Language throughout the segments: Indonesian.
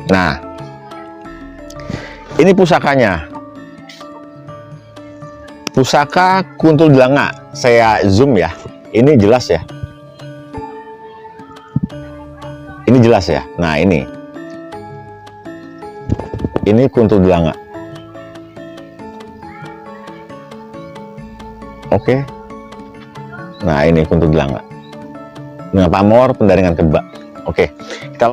Nah, ini pusakanya. Pusaka Kuntul Dlanga. Saya zoom ya. Ini jelas ya. Ini jelas ya. Nah, ini Kuntul Dlanga. Oke. Nah, ini Kuntul Dlanga. Dengan pamor pendaringan kebak. Oke. Kita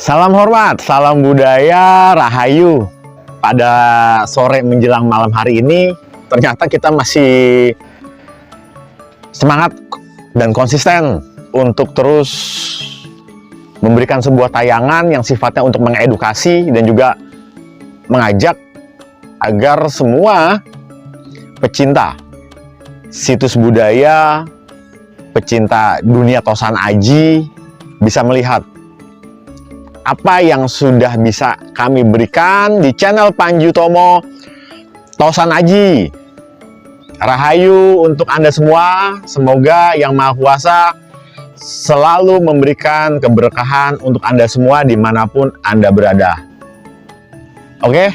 salam hormat, salam budaya, rahayu. Pada sore menjelang malam hari ini, ternyata kita masih semangat dan konsisten untuk terus memberikan sebuah tayangan yang sifatnya untuk mengedukasi dan juga mengajak agar semua pecinta situs budaya, pecinta dunia Tosan Aji bisa melihat apa yang sudah bisa kami berikan di channel Panji Utomo Tosan Aji. Rahayu untuk Anda semua. Semoga Yang Maha Kuasa selalu memberikan keberkahan untuk Anda semua dimanapun Anda berada. Oke?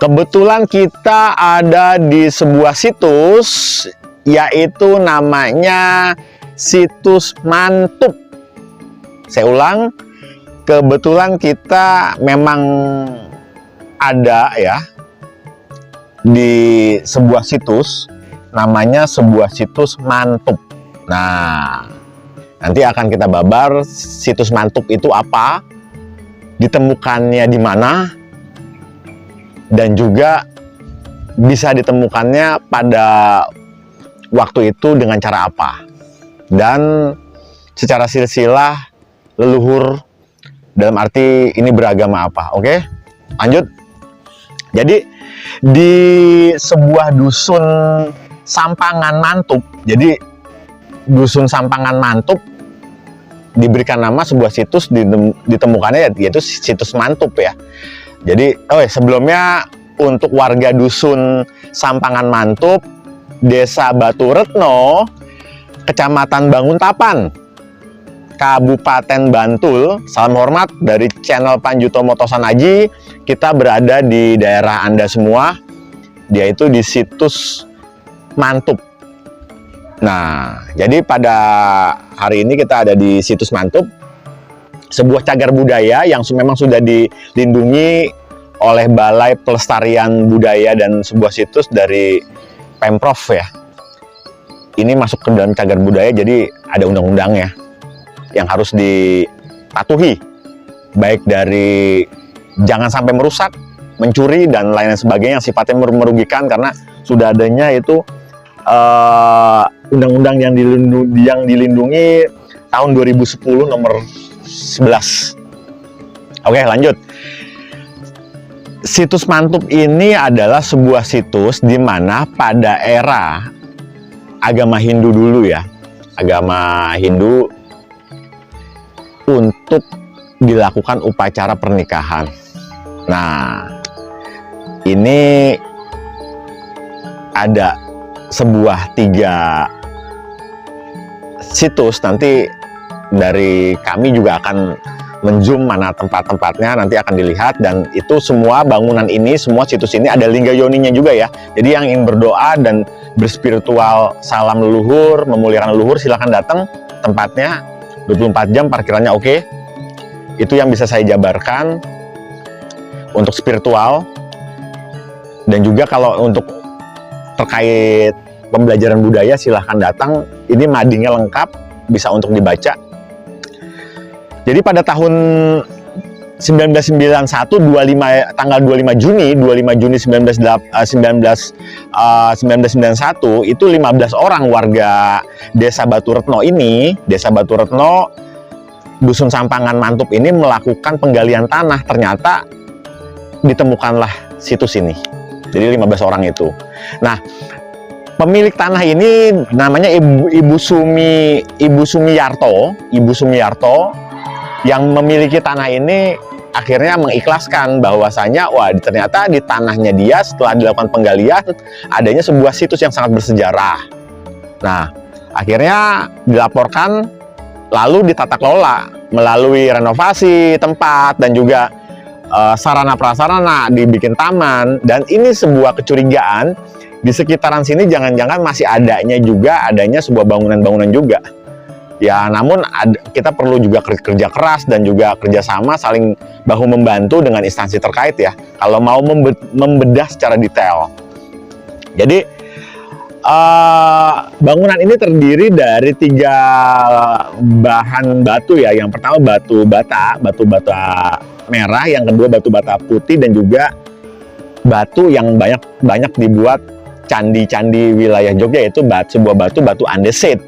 Kebetulan kita ada di sebuah situs, yaitu namanya Situs Mantup. Saya ulang, kebetulan kita memang ada ya di sebuah situs, namanya sebuah situs Mantup. Nah, nanti akan kita babar situs Mantup itu apa, ditemukannya di mana, dan juga bisa ditemukannya pada waktu itu dengan cara apa, dan secara silsilah leluhur dalam arti ini beragama apa. Oke, lanjut. Jadi di sebuah dusun Sampangan Mantup, jadi dusun Sampangan Mantup diberikan nama sebuah situs ditemukannya yaitu situs Mantup ya. Jadi sebelumnya untuk warga dusun Sampangan Mantup, Desa Batu Retno, Kecamatan Banguntapan, Kabupaten Bantul, salam hormat dari channel Panji Utomo Tosan Aji. Kita berada di daerah Anda semua, yaitu di situs Mantup. Nah, jadi pada hari ini kita ada di situs Mantup, sebuah cagar budaya yang memang sudah dilindungi oleh Balai Pelestarian Budaya dan sebuah situs dari Pemprov ya. Ini masuk ke dalam cagar budaya, jadi ada undang-undangnya yang harus dipatuhi, baik dari jangan sampai merusak, mencuri, dan lain sebagainya yang sifatnya merugikan, karena sudah adanya itu undang-undang yang dilindungi tahun 2010 nomor 11. Oke, lanjut. Situs Mantup ini adalah sebuah situs di mana pada era agama Hindu dulu ya, agama Hindu untuk dilakukan upacara pernikahan. Nah, ini ada sebuah 3 situs, nanti dari kami juga akan menzoom mana tempat-tempatnya, nanti akan dilihat. Dan itu semua bangunan ini, semua situs ini ada lingga yoninya juga ya. Jadi yang ingin berdoa dan berspiritual salam leluhur, memuliakan leluhur, silahkan datang. Tempatnya 24 jam, parkirannya oke. Itu yang bisa saya jabarkan untuk spiritual. Dan juga kalau untuk terkait pembelajaran budaya, silahkan datang. Ini madingnya lengkap, bisa untuk dibaca. Jadi pada tahun 1991, tanggal 25 Juni 1991, itu 15 orang warga Desa Batu Retno ini, Desa Batu Retno, Dusun Sampangan Mantub ini melakukan penggalian tanah. Ternyata ditemukanlah situs ini. Jadi 15 orang itu. Nah, pemilik tanah ini namanya Ibu Sumiyarto, yang memiliki tanah ini akhirnya mengikhlaskan bahwasanya ternyata di tanahnya dia setelah dilakukan penggalian adanya sebuah situs yang sangat bersejarah. Nah, akhirnya dilaporkan, lalu ditata kelola melalui renovasi tempat dan juga sarana prasarana, dibikin taman. Dan ini sebuah kecurigaan, di sekitaran sini jangan-jangan masih adanya sebuah bangunan-bangunan juga. Ya, namun kita perlu juga kerja keras dan juga kerjasama, saling bahu-membantu dengan instansi terkait ya, kalau mau membedah secara detail. Jadi, bangunan ini terdiri dari 3 bahan batu ya. Yang pertama batu bata merah, yang kedua batu bata putih, dan juga batu yang banyak dibuat candi-candi wilayah Jogja, yaitu sebuah batu andesit.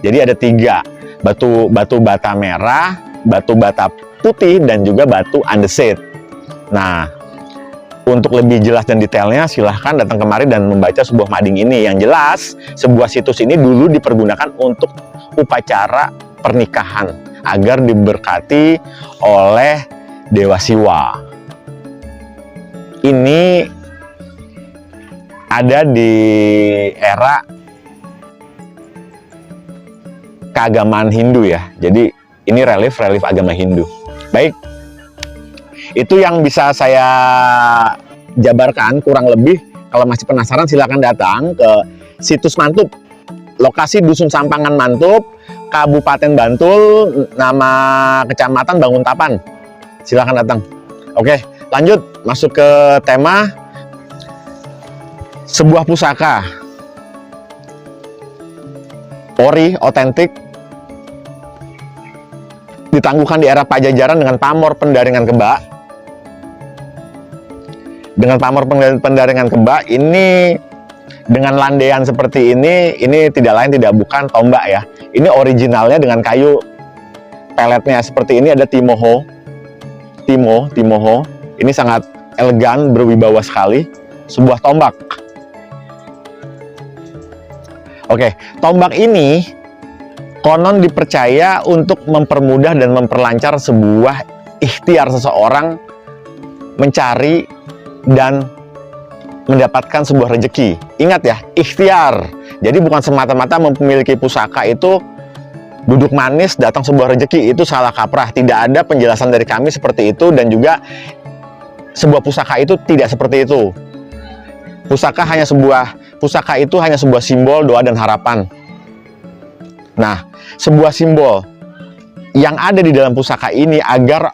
Jadi ada 3, batu bata merah, batu bata putih, dan juga batu andesit. Nah, untuk lebih jelas dan detailnya silahkan datang kemari dan membaca sebuah mading ini. Yang jelas, sebuah situs ini dulu dipergunakan untuk upacara pernikahan agar diberkati oleh Dewa Siwa. Ini ada di era keagamaan Hindu ya. Jadi ini relief agama Hindu. Baik, itu yang bisa saya jabarkan kurang lebih. Kalau masih penasaran silahkan datang ke situs Mantub, lokasi Dusun Sampangan Mantub, Kabupaten Bantul, nama kecamatan Banguntapan. Silahkan datang. Oke, lanjut masuk ke tema sebuah pusaka ori otentik ditangguhkan di era Pajajaran dengan pamor pendaringan kebak. Dengan pamor pendaringan kebak ini, dengan landaian seperti ini tidak lain tidak bukan tombak ya. Ini originalnya dengan kayu peletnya seperti ini, ada timoho. Ini sangat elegan, berwibawa sekali, sebuah tombak. Oke, tombak ini konon dipercaya untuk mempermudah dan memperlancar sebuah ikhtiar seseorang mencari dan mendapatkan sebuah rezeki. Ingat ya, ikhtiar. Jadi bukan semata-mata memiliki pusaka itu duduk manis datang sebuah rezeki, itu salah kaprah. Tidak ada penjelasan dari kami seperti itu, dan juga sebuah pusaka itu tidak seperti itu. Pusaka itu hanya sebuah simbol doa dan harapan. Nah, sebuah simbol yang ada di dalam pusaka ini agar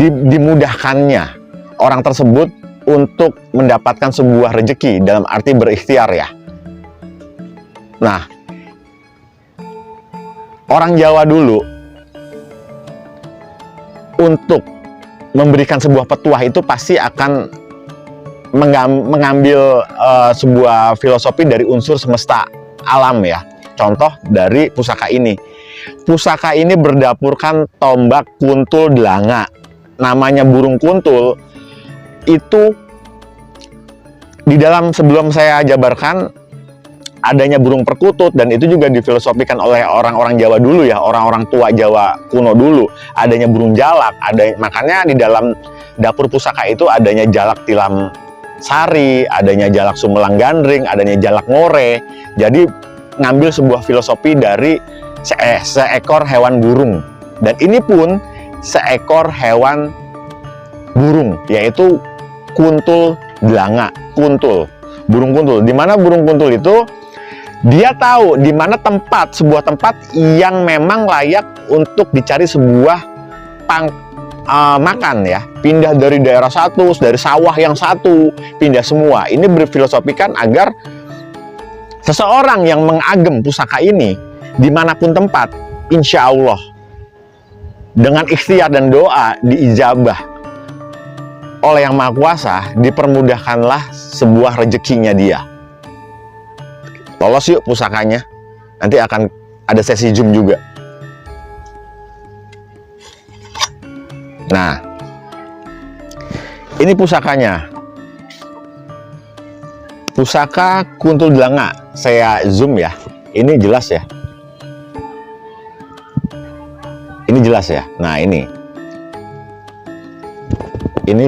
dimudahkannya orang tersebut untuk mendapatkan sebuah rezeki, dalam arti berikhtiar ya. Nah, orang Jawa dulu untuk memberikan sebuah petuah itu pasti akan mengambil sebuah filosofi dari unsur semesta alam ya. Contoh dari pusaka ini. Pusaka ini berdapurkan tombak kuntul delanga. Namanya burung kuntul itu di dalam, sebelum saya jabarkan, adanya burung perkutut, dan itu juga difilosofikan oleh orang-orang Jawa dulu ya, orang-orang tua Jawa kuno dulu, adanya burung jalak, makanya di dalam dapur pusaka itu adanya jalak tilam sari, adanya jalak sumelang gandring, adanya jalak ngore. Jadi ngambil sebuah filosofi dari seekor hewan burung, dan ini pun seekor hewan burung, yaitu kuntul delanga, burung kuntul. Di mana burung kuntul itu dia tahu di mana sebuah tempat yang memang layak untuk dicari sebuah makan ya. Pindah dari daerah satu, dari sawah yang satu, pindah semua. Ini berfilosofikan agar seseorang yang mengagem pusaka ini dimanapun tempat, insya Allah dengan ikhtiar dan doa diijabah oleh Yang Maha Kuasa, dipermudahkanlah sebuah rezekinya dia. Lolos yuk pusakanya. Nanti akan ada sesi Zoom juga. Nah, ini pusakanya. Pusaka kuntul delanga. Saya zoom ya. Ini jelas ya. Ini jelas ya. Nah, ini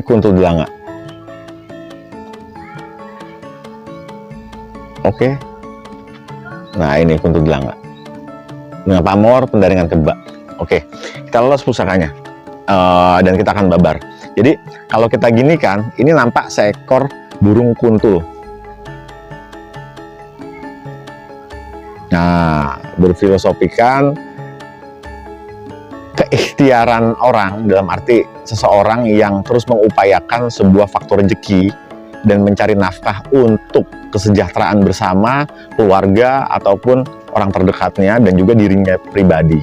kuntul delanga. Oke. Nah, ini kuntul delanga dengan pamor pendaringan kebak. Oke, kita lolos pusakanya dan kita akan babar. Jadi kalau kita gini kan, ini nampak seekor burung kuntul. Nah, berfilosofikan keikhtiaran orang, dalam arti seseorang yang terus mengupayakan sebuah faktor rezeki dan mencari nafkah untuk kesejahteraan bersama keluarga ataupun orang terdekatnya dan juga dirinya pribadi.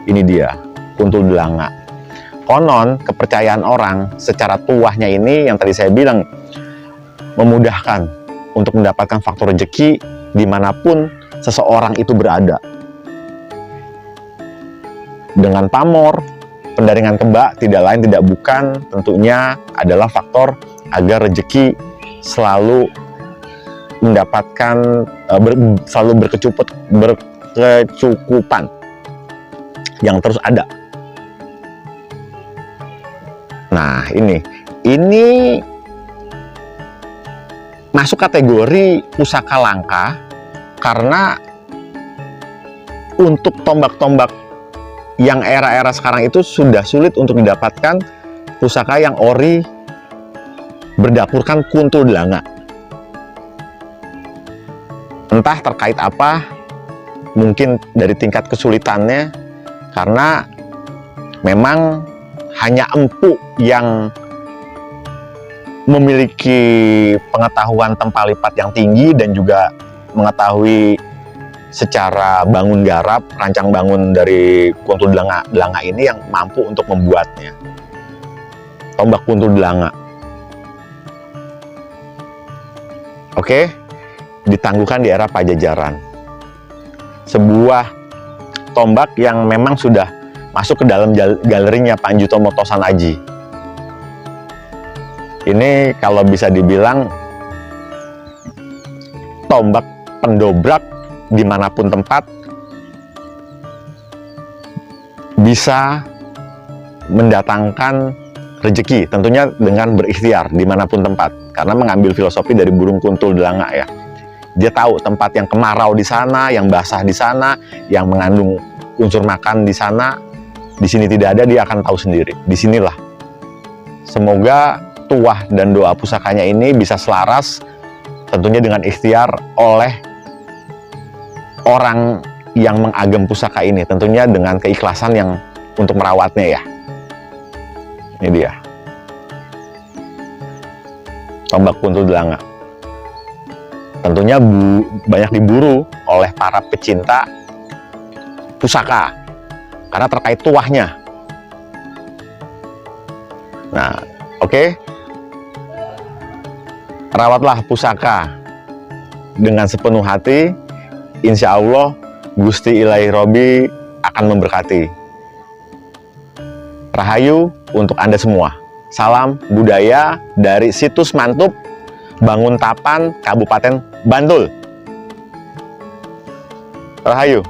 Ini dia, kuntul delanga. Konon kepercayaan orang secara tuahnya ini yang tadi saya bilang memudahkan untuk mendapatkan faktor rezeki dimanapun seseorang itu berada. Dengan pamor, pendaringan kebak tidak lain tidak bukan tentunya adalah faktor agar rezeki selalu mendapatkan selalu berkecukupan yang terus ada. Nah, ini masuk kategori pusaka langka karena untuk tombak-tombak yang era-era sekarang itu sudah sulit untuk didapatkan pusaka yang ori berdapurkan kuntul delanga. Entah terkait apa, mungkin dari tingkat kesulitannya, karena memang hanya empu yang memiliki pengetahuan tempat lipat yang tinggi dan juga mengetahui secara bangun garap, rancang bangun dari kuntul delanga ini yang mampu untuk membuatnya. Tombak kuntul delanga. Oke, ditangguhkan di era Pajajaran. Sebuah tombak yang memang sudah masuk ke dalam galerinya Panji Tomo Tosan Aji. Ini kalau bisa dibilang tombak pendobrak dimanapun tempat, bisa mendatangkan rezeki, tentunya dengan berikhtiar dimanapun tempat, karena mengambil filosofi dari burung kuntul delanga ya. Dia tahu tempat yang kemarau di sana, yang basah di sana, yang mengandung unsur makan di sana, di sini tidak ada, dia akan tahu sendiri. Disinilah. Semoga tuah dan doa pusakanya ini bisa selaras, tentunya dengan ikhtiar oleh orang yang mengagem pusaka ini, tentunya dengan keikhlasan yang untuk merawatnya ya. Ini dia, tombak kuntul delanga. Tentunya banyak diburu oleh para pecinta pusaka karena terkait tuahnya. Nah, oke. Rawatlah pusaka dengan sepenuh hati. Insya Allah Gusti Ilahi Robi akan memberkati. Rahayu untuk Anda semua. Salam budaya dari situs Mantub, Banguntapan, Kabupaten Bantul. Rahayu.